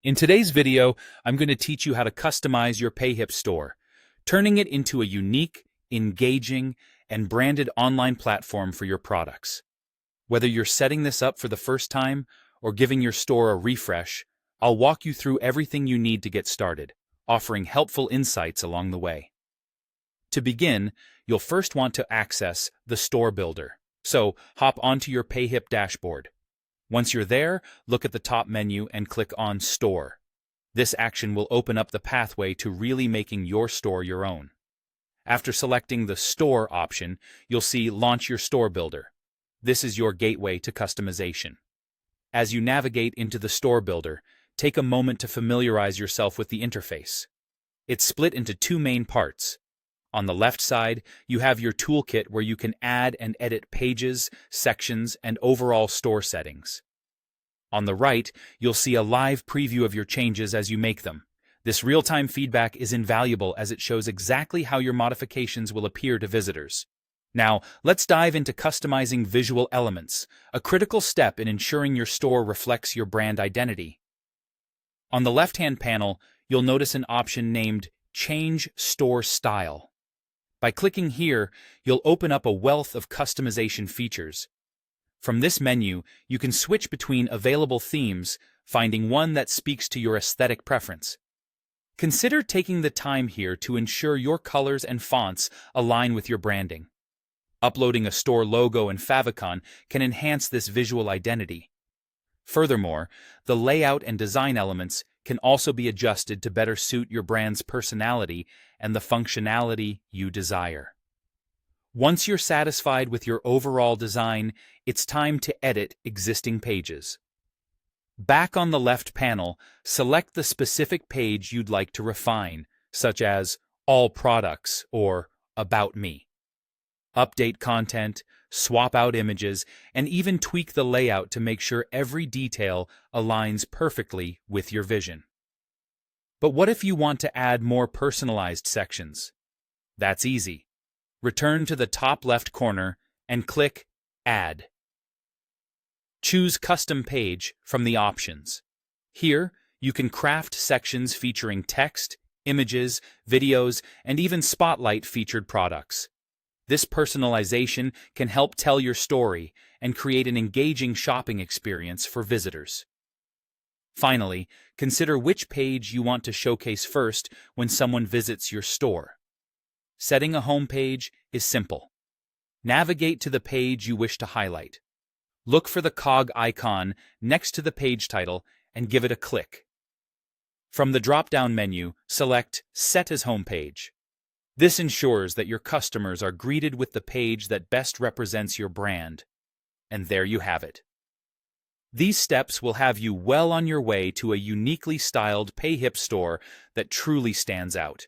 In today's video, I'm going to teach you how to customize your Payhip store, turning it into a unique, engaging, and branded online platform for your products. Whether you're setting this up for the first time or giving your store a refresh, I'll walk you through everything you need to get started, offering helpful insights along the way. To begin, you'll first want to access the Store Builder. So, hop onto your Payhip dashboard. Once you're there, look at the top menu and click on Store. This action will open up the pathway to really making your store your own. After selecting the Store option, you'll see Launch Your Store Builder. This is your gateway to customization. As you navigate into the Store Builder, take a moment to familiarize yourself with the interface. It's split into two main parts. On the left side, you have your toolkit where you can add and edit pages, sections, and overall store settings. On the right, you'll see a live preview of your changes as you make them. This real-time feedback is invaluable as it shows exactly how your modifications will appear to visitors. Now, let's dive into customizing visual elements, a critical step in ensuring your store reflects your brand identity. On the left-hand panel, you'll notice an option named Change Store Style. By clicking here, you'll open up a wealth of customization features. From this menu, you can switch between available themes, finding one that speaks to your aesthetic preference. Consider taking the time here to ensure your colors and fonts align with your branding. Uploading a store logo and favicon can enhance this visual identity. Furthermore, the layout and design elements can also be adjusted to better suit your brand's personality and the functionality you desire. Once you're satisfied with your overall design, it's time to edit existing pages. Back on the left panel, select the specific page you'd like to refine, such as All Products or About Me. Update content, swap out images, and even tweak the layout to make sure every detail aligns perfectly with your vision. But what if you want to add more personalized sections? That's easy. Return to the top left corner and click Add. Choose Custom Page from the options. Here, you can craft sections featuring text, images, videos, and even spotlight featured products. This personalization can help tell your story and create an engaging shopping experience for visitors. Finally, consider which page you want to showcase first when someone visits your store. Setting a home page is simple. Navigate to the page you wish to highlight. Look for the cog icon next to the page title and give it a click. From the drop-down menu, select Set as Homepage. This ensures that your customers are greeted with the page that best represents your brand. And there you have it. These steps will have you well on your way to a uniquely styled Payhip store that truly stands out.